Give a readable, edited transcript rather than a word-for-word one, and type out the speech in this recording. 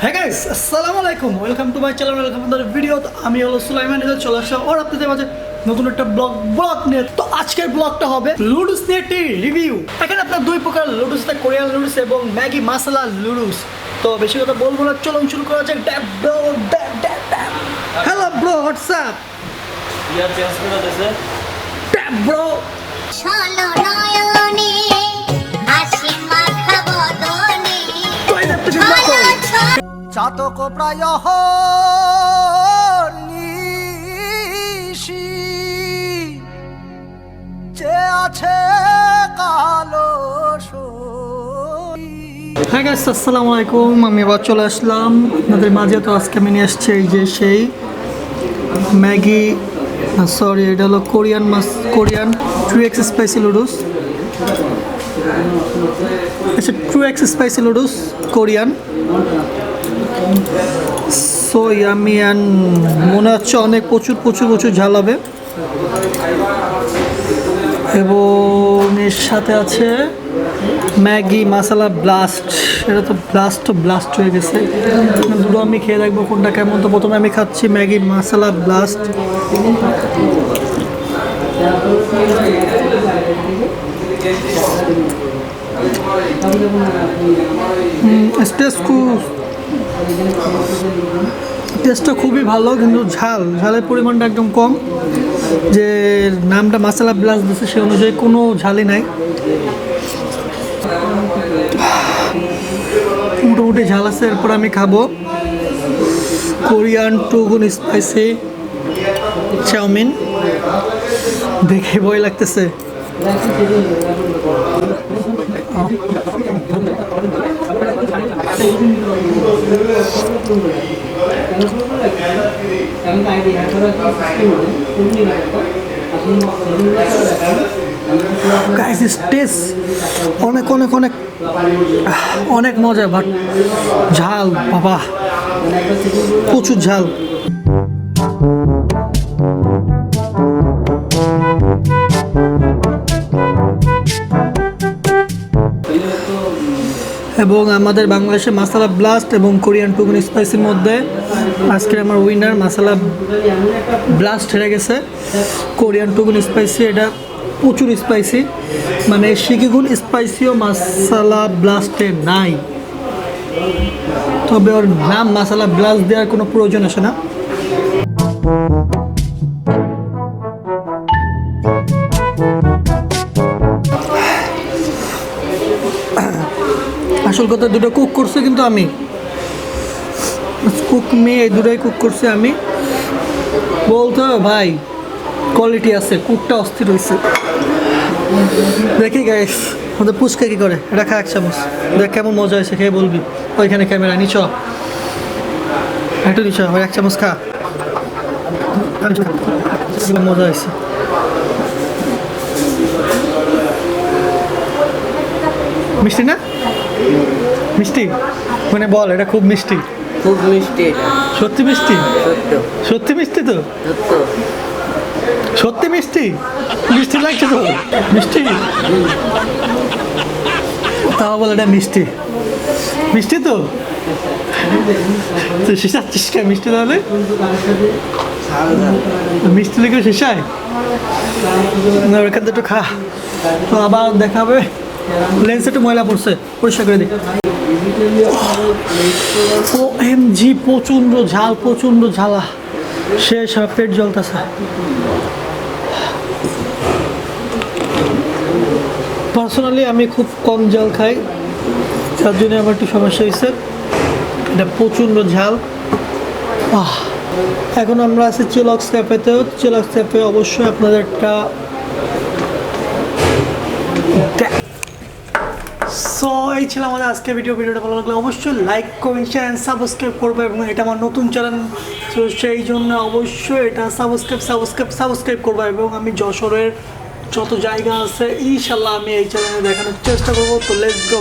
Hey guys, আসসালামু আলাইকুম, welcome to my channel, welcome to the video. তো আমি হলো সুলাইমান, এটা চলে আসলাম আর আপনাদের মাঝে নতুন একটা ব্লগ নিয়ে। তো আজকের ব্লগটা হবে নুডলস নিয়ে একটি রিভিউ। এখানে আপনার দুই প্রকার নুডলস, কোরিয়ান নুডলস এবং ম্যাগি মাসালা নুডলস। তো বেশি কথা বলবো না, চলুন শুরু করা যাক। হ্যালো ব্রো, হোয়াটসঅ্যাপ ইয়ার চেঞ্জ করে দিয়েছে ট্যাপ ব্রো। শোনো নয়নে হাসি মাখা বদনে চাতক প্রায় নিশি যে আছে কালো। হ্যাঁ গাইস, আসসালামু আলাইকুম, আমি আবার চলে আসলাম আপনাদের মাঝে। তো আজকে আমি নিয়ে আসছি এই যে সেই ম্যাগি, সরি এটা হলো কোরিয়ান 2x স্পাইসি নুডলস। আচ্ছা, 2x spicy noodles Korean, so yummy and মনে হচ্ছে অনেক প্রচুর ঝাল হবে। এবং এর সাথে আছে ম্যাগি মাসালা ব্লাস্ট। এটা তো ব্লাস্ট হয়ে গেছে। দুটো আমি খেয়ে দেখবো কোনটা কেমন। তো প্রথমে আমি খাচ্ছি ম্যাগি মাসালা ব্লাস্ট। টেস্টটা খুবই ভালো, কিন্তু ঝালের পরিমাণটা একদম কম। যে নামটা মাসালা ব্লাস্ট দিচ্ছে সে অনুযায়ী কোনো ঝালই নাই, মোটামুটি ঝাল আছে। এরপর আমি খাবো কোরিয়ান 2 স্পাইসি চাউমিন। দেখে ভয় লাগতেছে। গাইস, টেস্ট অনেক মজা, বাট ঝাল বাবা, প্রচুর ঝাল। এবং আমাদের বাংলাদেশে মাসালা ব্লাস্ট এবং কোরিয়ান 2 স্পাইসির মধ্যে আজকে আমার উইনার মাসালা ব্লাস্ট হেরে গেছে। কোরিয়ান 2 স্পাইসি এটা প্রচুর স্পাইসি, মানে শিকিগুন স্পাইসিও মাসালা ব্লাস্টে নাই। তবে ওর নাম মাসালা ব্লাস্ট দেওয়ার কোনো প্রয়োজন আসে না। আসল কথা, দুটো কুক করছে কিন্তু আমি, মেয়ে দুটোই কুক করছে আমি। বলতে হবে ভাই, কোয়ালিটি আছে, কুকটা অস্থির হয়েছে। দেখি গাইস, আমাদের পুচকা কি করে, এটা খা এক চামচ, দেখ কেমন মজা হয়েছে, খেয়ে বলবি। ওইখানে ক্যামেরা নিচ একটু নিচ, ওই এক চামচ খা, মজা হয়েছে। মিষ্টি না? মিষ্টি মানে বল, এটা খুব মিষ্টি। খুব মিষ্টি। সত্যি মিষ্টি? সত্যি মিষ্টি তো? সত্যি মিষ্টি? মিষ্টি লাগছে তো? মিষ্টি তাও বল এটা মিষ্টি। মিষ্টি তো? তুই শেষাচ্ছিস কে মিষ্টি? তাহলে মিষ্টি লেগে শেষায় না, ওখান থেকে একটু খা। তো আবার দেখাবে, লেন্স একটু ময়লা পড়ছে, পরিষ্কার করে দিই। OMG, প্রচণ্ড ঝালা, শেষ, পেট জ্বলতেছে। পার্সোনালি আমি খুব কম ঝাল খাই, যার জন্য আমার একটু সমস্যা হয়েছে। এটা প্রচণ্ড ঝাল। এখন আমরা আছি চিলক্স ক্যাফেতেও। চিলক্স ক্যাফে অবশ্যই আপনাদের একটা সো এই ছিল আমাদের আজকে ভিডিওটা ভালো লাগলে অবশ্যই like, comment, share and subscribe করবে। এবং এটা আমার নতুন চ্যানেল, তো সেই জন্য অবশ্যই এটা সাবস্ক্রাইব করবে। এবং আমি যশোরের যত জায়গা আছে ইনশাল্লাহ আমি এই চ্যানেলে দেখানোর চেষ্টা করবো। তো লেটস গো।